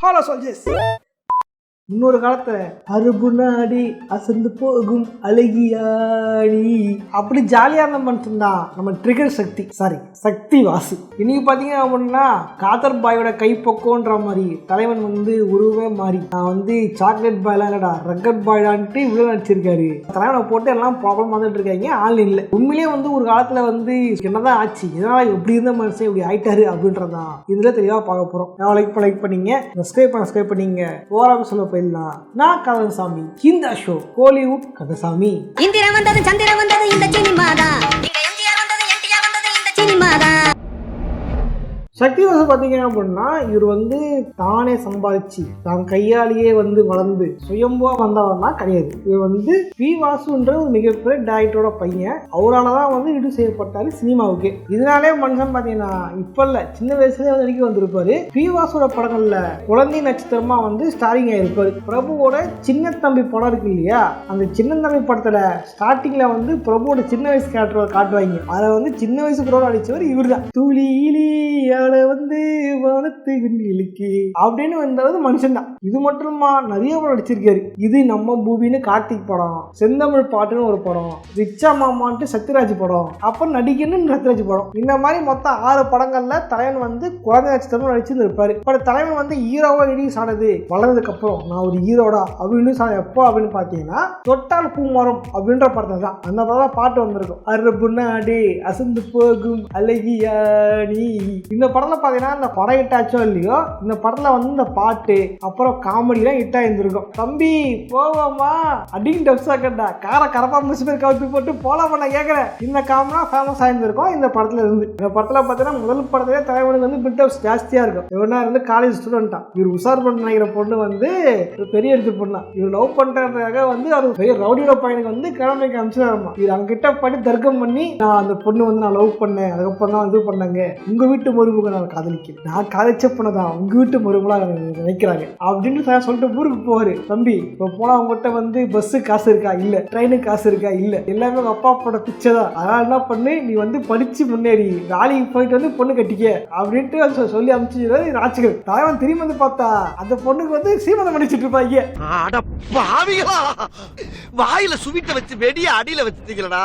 Hello soldiers. இன்னொரு காலத்துல அருபு நாடி அசந்து போகும் அழகியாணி அப்படி ஜாலியா இருந்த மனுஷன் தான் நம்ம ட்ரிகர் சக்தி வாசு. இன்னைக்கு பாத்தீங்க அப்படின்னா காதர் பாயோட கைப்பொக்கோன்ற மாதிரி தலைவன் உருவே மாறி நான் சாக்லேட் பாய்லாம் இல்லடா ரக்கட் பாய்டான்ட்டு இவ்வளவு நடிச்சிருக்காரு. தலைவனை போட்டு எல்லாம் ப்ராப்ளம் வந்துட்டு இருக்காங்க. ஆன்லைன்ல உண்மையிலேயே ஒரு காலத்துல என்னதான் ஆச்சு, இதனால எப்படி இருந்த மனுஷன் இப்படி ஆயிட்டாரு அப்படின்றதான் இதுல தெளிவா பார்க்க போறோம். லைக் பண்ணீங்க, சப்ஸ்கிரைப் பண்ணீங்க. போராம சொல்ல நான் கதசாமி. இந்த ஷோ கோலிவுட் கதசாமி. இந்திரா வந்தது சந்திரா வந்தது இந்த சினிமாதா, இங்க எம்ஜிஆர் வந்தது என்டிஆர் வந்தது இந்த சினிமாதா. சக்தி வாசு பார்த்தீங்க அப்படின்னா இவர் தானே சம்பாதிச்சு தான் கையாலேயே வளர்ந்து சுயம்புவா வந்தவர்னா கிடையாது. இவர் பி வாசுன்ற ஒரு மிகப்பெரிய டைரக்டரோட பையன். அவரால் தான் இடு செய்யப்பட்டாரு சினிமாவுக்கு. இதனாலே மனுஷன் பார்த்தீங்கன்னா இப்ப இல்ல சின்ன வயசுலேயே நடிக்க வந்திருப்பாரு. பி வாசோட படங்கள்ல குழந்தை நட்சத்திரமா ஸ்டாரிங் ஆயிருப்பாரு. பிரபுவோட சின்ன தம்பி படம் இருக்கு இல்லையா, அந்த சின்ன தம்பி படத்துல ஸ்டார்டிங்ல பிரபுவோட சின்ன வயசு கேரக்டர் காட்டுவாங்க. அதை சின்ன வயசு கூட அடிச்சவர் இவர் தான். துளியிலி வானத்து விண்ணிலுக்கு அப்படின்னு வந்தது மனுஷன் தான். இது மட்டுமா நிறைய படம் நடிச்சிருக்காரு. இது நம்ம பூமின்னு கார்த்திக் படம், செந்தமிழ் பாட்டுன்னு ஒரு படம், ரிச்சா மாமான்ட்டு சத்யராஜ் படம், அப்புறம் நடிக்கணும்னு சத்யராஜ் படம். இந்த மாதிரி மொத்தம் 6 படங்கள்ல தலைவன் குழந்தை நட்சத்திரம் நடிச்சிருந்திருப்பாரு. பட் தலைவன் ஹீரோவா இடிஸ் ஆனது வளர்ந்ததுக்கு அப்புறம் நான் ஒரு ஹீரோடா அப்படின்னு எப்போ அப்படின்னு பாத்தீங்கன்னா தொட்டால் பூமரம் அப்படின்ற படத்தை தான். அந்த படம் பாட்டு வந்திருக்கும், அருபுனாடி அசந்து போகும் அழகியாணி. இந்த படத்துல பாத்தீங்கன்னா இந்த படம் ஹிட்டாச்சோ இல்லையோ, இந்த படத்துல இந்த பாட்டு அப்புறம் காமெடிலாம் ஹிட் ஆயிருந்திருக்கும். தம்பி போவோமா அப்படின்னு டப்ஸா கேட்டா கார கரப்பா மிஸ்பேர் கவுத்து போட்டு போலாம் பண்ண கேட்கிறேன். இந்த காமெடினா ஃபேமஸ் ஆயிருந்திருக்கும் இந்த படத்துல இருந்து. இந்த படத்துல பாத்தீங்கன்னா முதல் படத்திலே தலைவனுக்கு பில்டப்ஸ் ஜாஸ்தியா இருக்கும். இவனா காலேஜ் ஸ்டூடெண்டா, இவர் உசார் பண்ண நினைக்கிற பொண்ணு பெரிய எடுத்து பொண்ணா, இவர் லவ் பண்றதுக்காக அது பெரிய ரவுடியோட பையனுக்கு கிழமைக்கு அனுப்பிச்சுமா. இவர் அங்கிட்ட படி தர்க்கம் பண்ணி நான் அந்த பொண்ணு நான் லவ் பண்ணேன், அதுக்கப்புறம் தான் இது பண்ணாங்க, உங்க வீட்டு மருமக நான் காதலிக்கிறேன், நான் காதலிச்ச பொண்ணுதான் உங்க வீட்டு மருமகளா நினைக்கிறாங்க அப்படின்னு சொல்லிட்டு ஊருக்கு போவாரு. தம்பி இப்போ போனா உங்ககிட்ட பஸ்ஸு காசு இருக்கா இல்ல, ட்ரெயினுக்கு காசு இருக்கா இல்ல, எல்லாமே உங்க அப்பா போட பிச்சை தான். அதனால என்ன பண்ணு, நீ படிச்சு முன்னேறி வேலைக்கு போயிட்டு பொண்ணு கட்டிக்க அப்படின்ட்டு சொல்லி அனுப்பிச்சு ராஜ்கர். தலைவன் திரும்பி பார்த்தா அந்த பொண்ணுக்கு சீமந்தம் அடிச்சிட்டு இருப்பாங்க. வாயில சுவிட்ட வச்சு வெடிய அடியில வச்சுட்டீங்களா.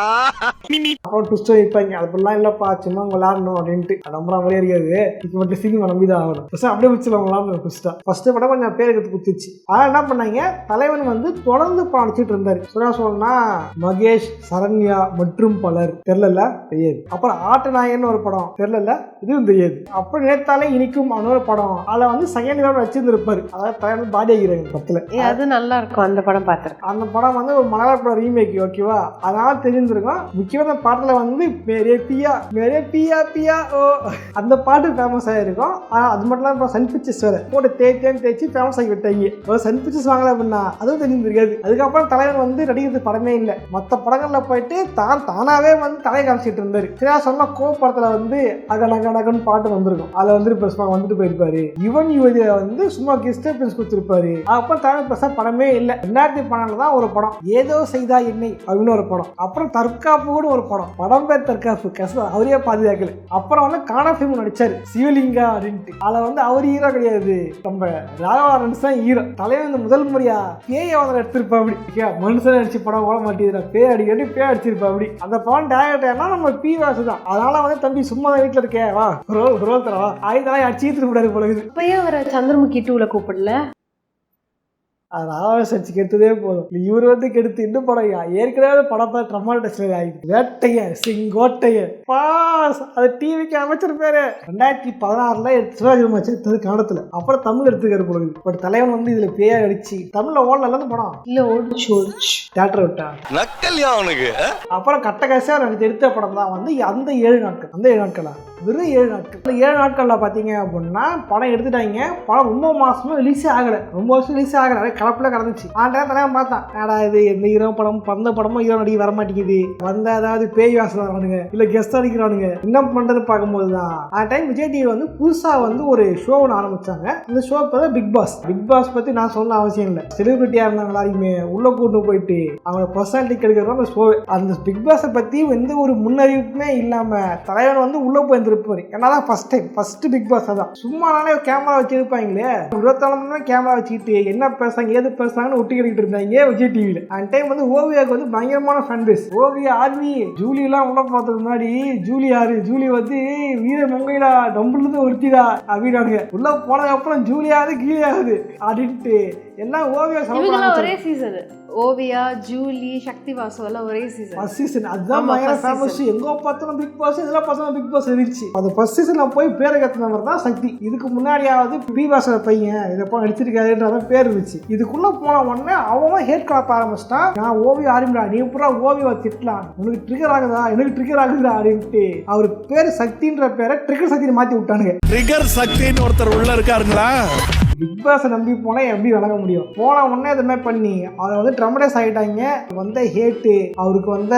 அப்புறம் ட்விஸ்ட் வைப்பாங்க, அப்படிலாம் இல்லப்பா சும்மா விளையாடணும் அப்படின்ட்டு. நம்புற மாதிரி இருக்காது, இப்போ மட்டும் சினிமா நம்பிதான் ஆகணும். அப்படியே வச்சுலாம் ஃபர்ஸ்ட் படம் கொஞ்சம் பேருக்கு குத்துச்சு. ஆனா என்ன பண்ணாங்க, தலைவன் தொடர்ந்து படம் நடிச்சிட்டு இருந்தாரு. சொன்னா மகேஷ், சரண்யா மற்றும் பலர் தெரியல தெரியாது. அப்புறம் ஆட்டநாயகன் ஒரு படம் தெரியல, இதுவும் தெரியாது. அப்புறம் நேத்தாலே இனிக்கும் இன்னொரு படம் அதுல செகண்ட் ஹீரோ வச்சிருந்திருப்பாரு. அதாவது தலைவன் பாடி ஆகிறாங்க படத்துல. அது நல்லா இருக்கும். அந்த படம் பார்த்திருக்கேன். அந்த படம் ஒரு மலையாள படம் ரீமேக், ஓகேவா? அதனால தெரிஞ்சிருக்கும். முக்கியமான பாட்டுல மேரே பியா மேரே பியா பியா ஓ அந்த பாட்டு ஃபேமஸ் ஆகிருக்கும். அது மட்டும் இல்லாமல் சன் பிக்சர்ஸ் வேறு போட்டு தேய்ச்சி ஃபேமஸ் ஆகி விட்டாங்க. சன் பிக்சர்ஸ் வாங்கல அப்படின்னா அதுவும் தெரிஞ்சிருக்காது. அதுக்கப்புறம் தலைவன் நடிக்கிறது படமே இல்லை. மற்ற படங்களில் போயிட்டு தானாவே தலையை காமிச்சிட்டு இருந்தாரு. சரியா சொன்னா கோபடத்தில் அகனகனகன்னு பாட்டு வந்திருக்கும். அதில் வந்துட்டு போயிருப்பாரு. யுவன் யுவதியை சும்மா கெஸ்ட் அப்பியரன்ஸ் கொடுத்துருப்பாரு. அதுக்கப்புறம் தலைவன் பெருசாக படமே இல்லை. 2012 தான் ஒரு படம், ஏதோ செய்தா என்னை அப்படின்னு ஒரு படம். அப்புறம் தற்காப்பு கூட ஒரு படம் பேர் தற்காப்பு, அவரே பாதுகாக்கல. அப்புறம் கானா ஃபிலிம் நடிச்சாரு சிவலிங்கா அப்படின்ட்டு. அதுல அவர் ஹீரோ கிடையாது, நம்ம ராகவாரன்ஸ் தான் ஹீரோ. தலைவன் முதல் முறையா பேய் எடுத்திருப்பா. அப்படி மனுஷன் அடிச்சு படம் ஓட மாட்டேங்குது, பேய் அடிக்கடி பேய் அடிச்சிருப்பா. அப்படி அந்த படம் டேரக்டர்னா நம்ம பி வாசு தான். அதனால தம்பி சும்மா வீட்டுல இருக்கே வா ரோல் தரவா ஆயுதெல்லாம் அடிச்சு கூடாது போல இருக்குது. இப்பயே அவரை சந்திரமுகி 2ல கூப்பிடல, அது சர்ச்சு கெடுத்ததே போதும். இவர் கெடுத்து இன்னும் படம் ஏற்கனவே படம் பார்த்து ட்ரமாட்டிக் ஆகிடுது. வேட்டையன் செங்கோட்டையன் பாஸ் அது டிவிக்கு அமைச்சர் பேரு 2016 சிவாஜி எடுத்தது கன்னடத்துல. அப்புறம் தமிழ் எடுத்துக்காரு போல. பட் தலைவன் இதுல பேயா அடிச்சு தமிழ்ல ஓடல படம் இல்ல ஓடிச்சு தியேட்டர் விட்டா நக்கல்யா அவனுக்கு. அப்புறம் கட்ட காசா எடுத்த படம் தான் அந்த 7 நாட்கள். அந்த 7 நாட்களா வெறும் 7 நாட்கள். இந்த 7 நாட்கள்ல பாத்தீங்க அப்படின்னா படம் எடுத்துட்டாங்க. படம் ரொம்ப மாசமும் ரிலீஸே ஆகல, ரொம்ப வருஷம் ரிலீஸ் ஆகல. கலப்பில் கலந்துச்சு. அந்த தலைவன் பார்த்தான், ஏடா இது எந்த ஹீரோ படம் அந்த படமும் ஹீரோ நடிக்க வர மாட்டேங்குது, வந்த ஏதாவது பேய் வாசல் வரானுங்க இல்ல கெஸ்ட் அடிக்கிறானுங்க, என்ன பண்றது பார்க்கும்போது தான் அந்த டைம் விஜய் டிவி வந்து புதுசா வந்து ஒரு ஷோ ஒன்று ஆரம்பிச்சாங்க. இந்த ஷோ பேர் பிக் பாஸ். பிக் பாஸ் பத்தி நான் சொல்ல அவசியம் இல்லை, செலிபிரிட்டியா இருந்தாங்க எல்லாருமே உள்ள கூட்டு போயிட்டு அவங்க பர்சனாலிட்டி கிடைக்கிறோம் அந்த ஷோ. அந்த பிக் பாஸை பத்தி எந்த ஒரு முன்னறிவிப்புமே இல்லாம தலைவன் வந்து உள்ள போயிருந்திருப்பாரு. என்னதான் ஃபர்ஸ்ட் பிக் பாஸ் தான். சும்மா நானே கேமரா வச்சு இருப்பாங்களே, 24 மணி நேரம் கேமரா வச்சுக்கிட்டு என்ன பேசுறாங்க ஏது பேசுறாங்கன்னு ஒட்டி கட்டிட்டு இருந்தாங்க விஜய் டிவியில. அந்த டைம் வந்து ஓவியாவுக்கு வந்து பயங்கரமான fan base. Oviya army Julie எல்லாம் உள்ள பார்த்ததுக்கு முன்னாடி ஜூலி வந்து வீர மங்கைடா டம்புள்ளது ஒருத்திடா அப்படின்னாங்க. உள்ள போனதுக்கு அப்புறம் ஜூலியாவது கீழியாவது அப்படின்ட்டு எல்லாம் ஓவியா ஒரே சீசன். ஓவியா, ஜூலி, சக்தி வாசு எல்லாம் ஒரே சீசன். அதுதான் பயங்கர ஃபேமஸ். எங்க பார்த்தாலும் பிக் பாஸ், இதெல்லாம் பார்த்தா பிக் பாஸ் இருந்துச்சு. அது ஃபர்ஸ்ட் சீசன்ல போய் பேரை கத்துனவர் தான் சக்தி. இதுக்கு முன்னாடியாவது பி வாசல பையன் இதப்போ நடிச்சிருக்காருன்ற பேர் இருந்துச்சு. இதுக்குள்ள போன உடனே அவன் ஹேட் கிளப்ப ஆரம்பிச்சிட்டான். நான் ஓவியா ஆரம்பிடா, நீ பூரா ஓவியா திட்டலாம், உனக்கு ட்ரிகர் ஆகுதா எனக்கு ட்ரிகர் ஆகுதா அப்படின்ட்டு அவர் பேர் சக்தின்ற பேரை ட்ரிகர் சக்தியை மாத்தி விட்டானுங்க. ட்ரிகர் சக்தின்னு ஒருத்தர் உள்ள இருக்காருங்களா? பிக் பாஸை நம்பி போனால் எப்படி வழங்க முடியும்? போன உடனே இது மாதிரி பண்ணி அதை வந்து ட்ரமடைஸ் ஆகிட்டாங்க. வந்த ஹேட்டு, அவருக்கு வந்த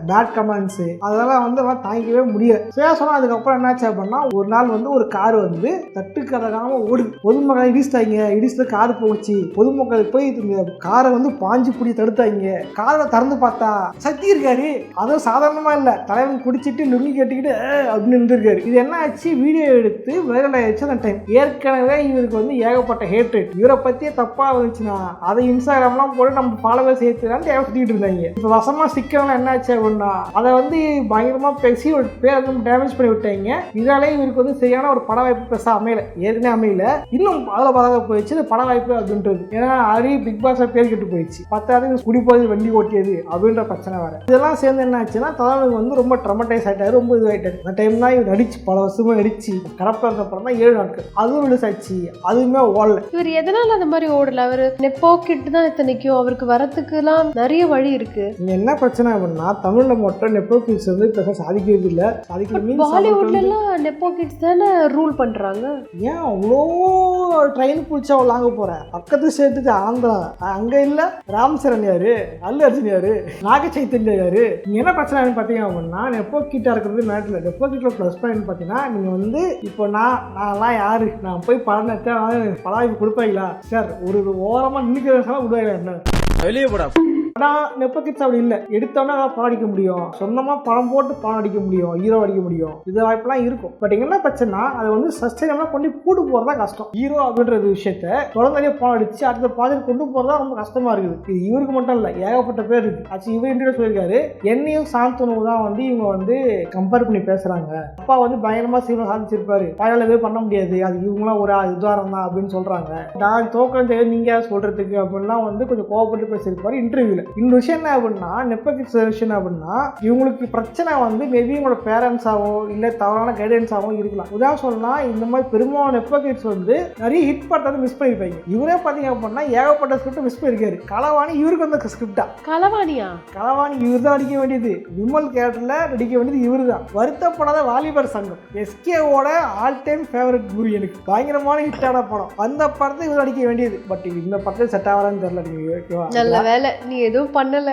பேட் கமெண்ட்ஸு, அதெல்லாம் வந்து தாங்கிக்கவே முடியாது. சொன்னால் அதுக்கப்புறம் என்னாச்சு அப்படின்னா, ஒரு நாள் வந்து ஒரு கார் வந்து தட்டுக்கதகாமல் ஓடுது. பொதுமக்களை இடிச்சுட்டு கார் போச்சு. பொதுமக்களுக்கு போய் இந்த காரை வந்து பாஞ்சு பிடி தடுத்தாங்க. காரை திறந்து பார்த்தா சக்தி இருக்காரு. அதுவும் சாதாரணமாக இல்லை, தலைவன் குடிச்சிட்டு லுங்கி கட்டிக்கிட்டு அப்படின்னு இருந்திருக்காரு. இது என்ன ஆச்சு, வீடியோ எடுத்து வைரல் ஆயிடுச்சு. அந்த டைம் ஏற்கனவே இவருக்கு வந்து ஏகப்பட்ட ஹேட்ரேட், இவரை பத்தியே தப்பா வந்துச்சுன்னா அதை இன்ஸ்டாகிராம்லாம் போட்டு நம்ம ஃபாலோவர் சேர்த்துதான் சுத்திட்டு இருந்தாங்க. இப்போ வசமா சிக்கலாம் என்ன ஆச்சு அப்படின்னா, அதை வந்து பயங்கரமா பேசி ஒரு பேர் வந்து டேமேஜ் பண்ணி விட்டாங்க. இதாலே இவருக்கு வந்து சரியான ஒரு பட வாய்ப்பு பெருசா அமையல, ஏற்கனவே அமையல, இன்னும் அதில் பதாக போயிடுச்சு பட வாய்ப்பு அப்படின்றது. ஏன்னா ஹரி பிக் பாஸ் பேர் கெட்டு போயிடுச்சு. பத்தாவது குடிப்போது வண்டி ஓட்டியது அப்படின்ற பிரச்சனை வேற. இதெல்லாம் சேர்ந்து என்ன ஆச்சுன்னா தலைவனுக்கு வந்து ரொம்ப ட்ரமடைஸ் ஆயிட்டாரு, ரொம்ப இதுவாயிட்டாரு. அந்த டைம் தான் இவர் நடிச்சு பல வருஷமா நடிச்சு கடப்பிறந்த அப்புறம் தான் 7 நாட்கள் அதுவும் ரிலீஸ் ஆச்சு. அதுவுமே இவர் எதனால அந்த மாதிரி ஓடல? அவரு நெப்போ கிட்ட தான் இத்தனைக்கும், அவருக்கு வரத்துக்குலாம் நிறைய வழி இருக்கு. என்ன பிரச்சனை அப்படின்னா, தமிழ்ல மட்டும் நெப்போ கிட்ஸ் வந்து பெருசா சாதிக்கிறது இல்ல. பாலிவுட்ல எல்லாம் நெப்போ கிட்ஸ் தானே ரூல் பண்றாங்க. ஏன் அவ்வளோ ட்ரெயின் பிடிச்சா வாங்க போற பக்கத்து சேர்த்துட்டு ஆந்திரா அங்க இல்ல, ராம் சரண் யாரு, அல்லு அர்ஜுன் யாரு, நாக சைத்தன்யா யாரு? என்ன பிரச்சனை பாத்தீங்க அப்படின்னா, நெப்போ கிட்டா இருக்கிறது மேட்ல. நெப்போ கிட்ல பிளஸ் பாயிண்ட் பாத்தீங்கன்னா, நீங்க வந்து இப்போ நான்லாம் யாரு, நான் போய் படம் படாய்ப்பு கொடுப்பாங்களா சார், ஒரு ஓரமா நின்னுக்கிறதா விடுவாங்க வெளியே போடா. ஆனால் நெப்போ கிட்ஸ் அப்படி இல்லை, எடுத்தோன்னா படம் அடிக்க முடியும், சொந்தமாக படம் போட்டு படம் அடிக்க முடியும், ஹீரோ அடிக்க முடியும், இது வாய்ப்பெல்லாம் இருக்கும். பட் என்ன பிரச்சனை, அது வந்து சஸ்டைனபிளாக கொண்டு கூட்டு போகிறதா கஷ்டம். ஹீரோ அப்படின்ற விஷயத்த தொடர்ந்து படம் அடிச்சு அடுத்த ப்ராஜெக்ட் கொண்டு போகிறதா ரொம்ப கஷ்டமாக இருக்குது. இது இவருக்கு மட்டும் இல்லை, ஏகப்பட்ட பேர் இருக்குது. ஆச்சு இவர் இன்டர்வியூ சொல்லியிருக்காரு, என்னையும் சாந்தனுவும் தான் வந்து இவங்க வந்து கம்பேர் பண்ணி பேசுகிறாங்க. அப்பா வந்து பயங்கரமாக சீக்கிரம் சாதிச்சிருப்பாரு, பயால் எதுவும் பண்ண முடியாது, அது இவங்களாம் ஒரு உதாரணம் தான் அப்படின்னு சொல்கிறாங்க. நான் தோக்கம் நீங்கள் சொல்கிறதுக்கு அப்படின்லாம் வந்து கொஞ்சம் கோவப்பட்டு பேசியிருப்பாரு இன்டர்வியூவில். இந்த விஷயம் என்ன அப்படின்னா, நெப்போ கிட்ஸ் விஷயம் அப்படின்னா, இவங்களுக்கு பிரச்சனை வந்து மேபி உங்களோட பேரண்ட்ஸாவோ இல்லை தவறான கைடன்ஸாகவும் இருக்கலாம். உதாரணம் சொல்லலாம், இந்த மாதிரி பெரும்பாலும் நெப்போ கிட்ஸ் வந்து நிறைய ஹிட் பட்டதை மிஸ் பண்ணிருப்பாங்க. இவரே பார்த்தீங்க அப்படின்னா ஏகப்பட்ட ஸ்கிரிப்ட் மிஸ் பண்ணிருக்காரு. களவாணி இவருக்கு வந்த ஸ்கிரிப்டா, களவாணி இவர் தான் நடிக்க வேண்டியது, விமல் கேரக்டர்ல நடிக்க வேண்டியது இவரு தான். வருத்தப்படாத வாலிபர் சங்கம் எஸ்கேவோட ஆல் டைம் ஃபேவரட் மூவி, எனக்கு பயங்கரமான ஹிட்டான படம். அந்த படத்தை இவர் நடிக்க வேண்டியது. பட் இந்த படத்தில் செட் ஆகலான்னு தெரியல. நல்ல வேலை நீ எதுவும் பண்ணல.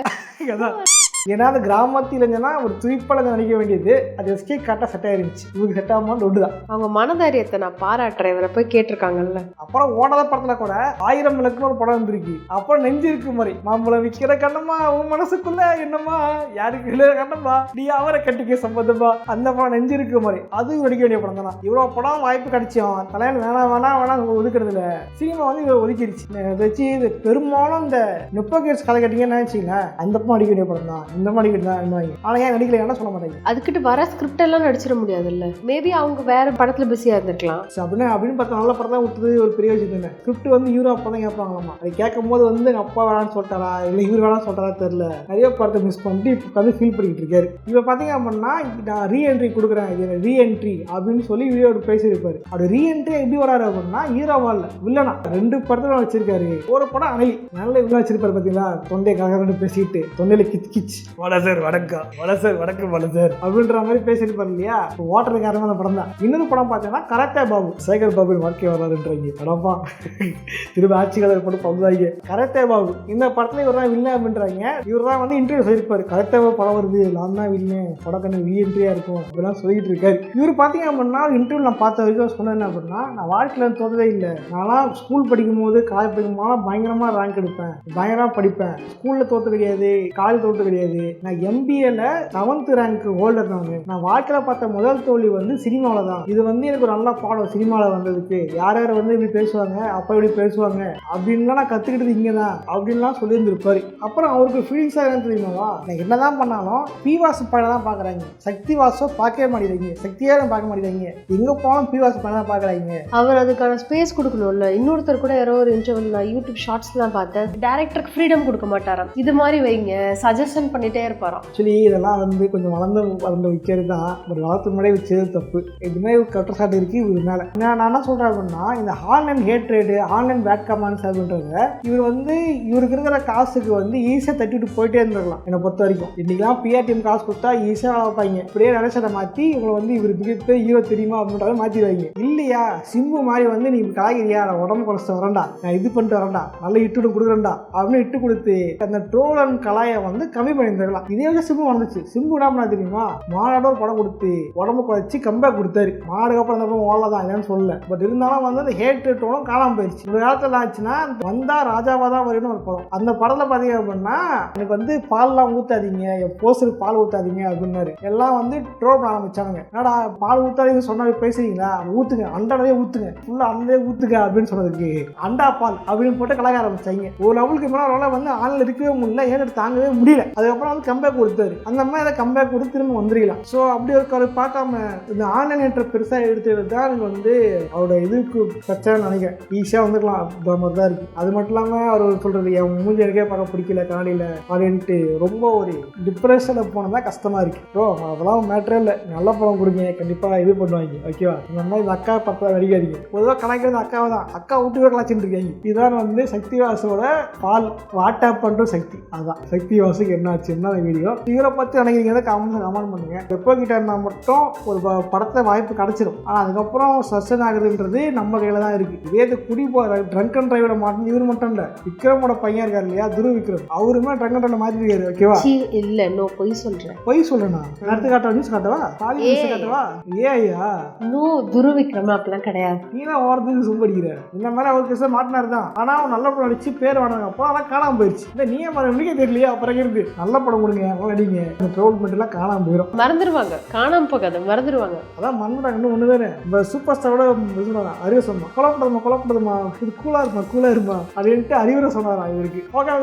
ஏன்னா அது கிராமத்தில் இருந்துன்னா ஒரு துணிப்படத்தை நடிக்க வேண்டியது, அது எஸ்கே கரெக்டாக செட் ஆயிருந்துச்சு. இவருக்கு செட் ஆகுமான்னு ஒன்றுதான். அவங்க மனதைரியத்தை நான் பாராட்டுறேன். இவரை போய் கேட்டிருக்காங்கல்ல. அப்புறம் ஓடாத படத்துல கூட 1000 விளக்குன்னு ஒரு படம் வந்துருக்கு. அப்புறம் நெஞ்சு இருக்கு மாதிரி மாம்பழம் விற்கிற கண்ணம்மா உன் மனசுக்குள்ள என்னம்மா யாருக்கு இல்லை கண்ணம்மா நீ அவரை கட்டிக்க சம்பந்தமா, அந்த படம் நெஞ்சு இருக்கு மாதிரி அதுவும் நடிக்க வேண்டிய படம் தானே. இவ்வளோ படம் வாய்ப்பு கிடைச்சோம், தலைவன் வேணாம் ஒதுக்குறது இல்லை. சினிமா வந்து இவரை ஒதுக்கிடுச்சு. வச்சு இது பெரும்பாலும் இந்த நெப்போ கிட்ஸ் கதை கட்டிங்கன்னு நினைச்சிங்களேன், அந்த படம் நடிக்க வேண்டிய படம் தான். இந்த மாதிரி ஆனா ஏன் நடிக்கல சொல்ல மாட்டாங்க. அதுக்கிட்ட வர ஸ்கிரிப்ட் எல்லாம் நடிச்சிட முடியாதுல்ல. மேபி அவங்க வேற படத்துல பிஸியா இருந்திருக்கலாம். அப்படின்னு பார்த்தா நல்ல படம் தான் விட்டுறது ஒரு பெரிய விஷயம் தானே. ஸ்கிரிப்ட் வந்து ஹீரோ அப்பா தான் கேட்பாங்களாமா. அது கேட்கும் போது வந்து எங்க அப்பா வேணான்னு சொல்லிட்டாரா இல்லை இவர் வேணான்னு சொல்லிட்டாரா தெரியல. நிறைய படத்தை மிஸ் பண்ணிட்டு இப்போ வந்து ஃபீல் பண்ணிட்டு இருக்காரு. இப்போ பார்த்தீங்க அப்படின்னா, நான் ரீஎன்ட்ரி கொடுக்குறேன், இது ரீஎன்ட்ரி அப்படின்னு சொல்லி வீடியோ பேசியிருப்பாரு. அப்படி ரீஎன்ட்ரி எப்படி வராரு அப்படின்னா, ஹீரோவா இல்லை வில்லனா 2 படத்துல வச்சிருக்காரு. ஒரு படம் அனலி நல்ல வில்லன் வச்சிருப்பாரு. பார்த்தீங்களா, தொண்டை கலகலன்னு பேசிட்டு தொண்டையில கிச் வட சார் வணக்கம், வட சார் வணக்கம், வட சார் அப்படின்ற மாதிரி பேசியிருப்பாரு இல்லையா. ஓட்டுறதுக்காரங்க அந்த படம் தான். இன்னொரு படம் பார்த்தீங்கன்னா கராத்தே பாபு, சேகர் பாபு வாழ்க்கை வராதுன்றாங்க. படப்பா திரும்ப ஆட்சி கலர் போட்டு பங்குவாங்க. கராத்தே பாபு இந்த படத்துல இவர் தான் வில்லன் அப்படின்றாங்க. இவர் தான் வந்து இன்டர்வியூ சொல்லியிருப்பாரு, கராத்தே பாபு படம் வருது, நான் தான் வில்லன், படம் கண்ணு ரீஎன்ட்ரியா இருக்கும் அப்படிலாம் சொல்லிட்டு இருக்காரு. இவர் பார்த்தீங்க அப்படின்னா இன்டர்வியூ நான் பார்த்த வரைக்கும் சொன்னது என்ன அப்படின்னா, நான் வாழ்க்கையில் தோற்றதே இல்லை, நான்லாம் ஸ்கூல் படிக்கும் போது காலேஜ் படிக்கும் போது பயங்கரமாக ரேங்க் எடுப்பேன், பயங்கரமாக படிப்பேன், ஸ்கூலில் தோற்று கிடையாது, காலேஜ் தோற்று கிடையாது, நான் எம்பிஏல 7th ரேங்க் ஹோல்டர். நான் வாழ்க்கையில் பார்த்த முதல் தோல்வி வந்து சினிமாவில் தான். இது வந்து எனக்கு ஒரு நல்ல பாடம் சினிமாவில் வந்ததுக்கு. யார் யார் வந்து இப்படி பேசுவாங்க, அப்போ இப்படி பேசுவாங்க அப்படின்லாம் நான் கற்றுக்கிட்டது இங்கே தான் அப்படின்லாம் சொல்லியிருந்திருப்பாரு. அப்புறம் அவருக்கு ஃபீலிங்ஸாக என்ன தெரியுமாவா, நான் என்ன தான் பண்ணாலும் பிவாசு பையனை தான் பார்க்குறாங்க, சக்தி வாசோ பார்க்கவே மாட்டேங்கிறாங்க, சக்தியாக பார்க்க மாட்டேங்கிறாங்க, எங்கே போனாலும் பிவாசு பையனை தான் பார்க்குறாங்க. அவர் அதுக்கான ஸ்பேஸ் கொடுக்கணும்ல. இன்னொருத்தர் கூட யாரோ ஒரு இன்டர்வியூல யூடியூப் ஷார்ட்ஸ்லாம் பார்த்தேன், டேரக்டருக்கு ஃப்ரீடம் கொடுக்க மாட்டாராம், இது மாதிரி வைங்க சஜஷன் பண்ணிட்டே இருப்பாராம். ஆக்சுவலி இதெல்லாம் வந்து கொஞ்சம் வளர்ந்து வைக்கிறது தான், ஒரு காலத்துக்கு முன்னாடி வச்சது தப்பு. இதுமாதிரி ஒரு கட்டுப்பாடு இருக்குது இவர் மேலே. நான் என்ன சொல்கிறேன் அப்படின்னா, இந்த ஆன்லைன் ஹேட்ரேடு, ஆன்லைன் பேட் கமெண்ட்ஸ் அப்படின்றத இவர் வந்து இவருக்கு இருக்கிற காசுக்கு வந்து ஈஸியாக தட்டிட்டு போயிட்டே இருந்திருக்கலாம் என்னை பொறுத்த வரைக்கும். இன்றைக்கெல்லாம் பிஆர்டிஎம் காசு கொடுத்தா ஈஸியாக வேலை வைப்பாங்க, இப்படியே நினைச்சதை மாற்றி இவங்களை வந்து இவர் மிகப்பெரிய ஹீரோ தெரியுமா அப்படின்றத மாற்றிடுவாங்க. இல்லையா சிம்பு மாதிரி வந்து நீ காய்கறியா, நான் உடம்பு குறைச்சிட்டு வரேன்டா, நான் இது பண்ணிட்டு வரேன்டா, நல்ல இட்டு கொடுக்குறேன்டா அப்படின்னு இட்டு கொடுத்து அந்த ட்ரோல் அண்ட் கலாயை வந்து கம்மி பண்ணியிருந்திருக்கலாம். இதே வந்து சிம்பு வந்துச்சு. சிம்பு என்ன பண்ணா தெரியுமா, மாடோட ஒரு படம் கொடுத்து உடம்பு குறைச்சி கம்பேக் கொடுத்தாரு. மாடுக்கு அப்புறம் அந்த படம் ஓடலாம் இல்லைன்னு சொல்லல, பட் இருந்தாலும் வந்து அந்த ஹேட்ரேட்டோட காணாமல் போயிடுச்சு. இந்த காலத்தில் ஆச்சுன்னா வந்தா ராஜாவா தான் வரும்னு ஒரு படம். அந்த படத்தில் பார்த்தீங்க அப்படின்னா எனக்கு வந்து பால்லாம் ஊற்றாதீங்க, என் போஸ்டருக்கு பால் ஊற்றாதீங்க அப்படின்னாரு. எல்லாம் வந்து ட்ரோல் பண்ண ஆரம்பிச்சாங்க. என்னடா பால் ஊற்றாதீங்க சொன்னா பேசுறீங்களா, ஊற்றுங்க, அண்டாவே ஊற்றுங்க, ஃபுல்லாக அண்டே ஊற்றுங்க அப்படின்னு சொன்னதுக்கு அண்டா பால் அப்படின்னு போட்டு கலக்க ஆரம்பிச்சாங்க. ஒரு லெவலுக்கு மேலே அவரால் வந்து ஆன்லைன் இருக்கவே முடியல, ஏன் தாங்கவே முடியல. அதுக்கப்புறம் வந்து கம்பேக் கொடுத்தாரு. அந்த மாதிரி அதை கம்பேக் கொடுத்து திரும்ப வந்துருக்கலாம். ஸோ அப்படி ஒரு பார்க்காம இந்த ஆன்லைன் என்ற பெருசாக எடுத்தது தான் எனக்கு வந்து அவரோட இதுக்கு பிரச்சனை நினைக்கிறேன். ஈஸியாக வந்துக்கலாம் அந்த மாதிரி தான் இருக்குது. அது மட்டும் இல்லாமல் அவர் சொல்கிறது என் மூஞ்சி எனக்கே பார்க்க பிடிக்கல காலையில் அப்படின்ட்டு ரொம்ப ஒரு டிப்ரெஷனில் போனதான் கஷ்டமாக இருக்குது. ஸோ அதெல்லாம் மேட்டரே இல்லை, நல்ல படம் கொடுங்க, கண்டிப்பாக இது பண்ணுவாங்க. ஓகேவா, இந்த மாதிரி இந்த அக்கா பக்கம் நடிக்காதீங்க. பொதுவாக கணக்கிறது அக்காவை தான், அக்கா விட்டு கலாச்சிட்டு இருக்காங்க. இதுதான் வந்து சக்தி வாசோட பால் வாட்டப் பண்ணுற சக்தி. அதுதான் சக்தி வாசுக்கு என்ன ஆச்சு, என்ன வீடியோ இவரை பற்றி நினைக்கிறீங்க கமெண்ட் பண்ணுங்க. எப்போ கிட்ட இருந்தால் மட்டும் ஒரு படத்தை வாய்ப்பு கிடச்சிடும். ஆனால் அதுக்கப்புறம் சஸ்டன் ஆகுதுன்றது நம்ம கையில் தான் இருக்குது. இதே இது குடி ட்ரங்க் அண்ட் டிரைவோட மாட்டேன் இவர் மட்டும் இல்லை, விக்ரமோட பையன் இருக்கார் இல்லையா, துரு விக்ரம், அவருமே ட்ரங்க் அண்ட் டிரைவ் மாற்றிருக்காரு. ஓகேவா, இல்லை நோ பொய் சொல்கிறேன், பொய் சொல்கிறேன்னா எடுத்து காட்டவா, நியூஸ் காட்டவா, பாலி நியூஸ் காட்டவா, ஐயா நோ துரு விக்ரம் அப்படிலாம் கிடையாது. நீலாம் ஓரத்துக்கு சும்படிக்கிற இந்த மாதிரி அவருக்கு பேச மாட்டினார் தான். ஆனால் அவன் நல்ல படம் நடிச்சு பேர் வாங்கினாங்க, அப்புறம் அதெல்லாம் காணாமல் போயிடுச்சு. இந்த நீயே மறுபடியே தெரியலையா, அப்புறம் இருக்கு நல்ல படம் கொடுங்க நடிங்க, இந்த ட்ரோல் மட்டும் காணாமல் போயிடும், மறந்துடுவாங்க, காணாமல் போகாத மறந்துடுவாங்க. அதான் மறந்துட்டாங்க. இன்னும் ஒன்று தானே இப்போ சூப்பர் ஸ்டாரோட அறிவு சொன்னான், குழப்பப்படுமா இது கூலா இருமா அப்படின்ட்டு அறிவுரை சொன்னாராம் இவருக்கு. ஓகே,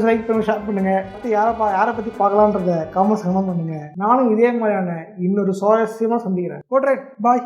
லைக் பண்ணுங்க, ஷேர் பண்ணுங்க, யாரை பற்றி பார்க்கலான்றத காமெண்ட்ஸ் கமெண்ட் பண்ணுங்க. நானும் இதே மாதிரியான இன்னொரு சுவாரஸ்யமாக சந்திக்கிறேன். ஓட்ரேட் பாய்.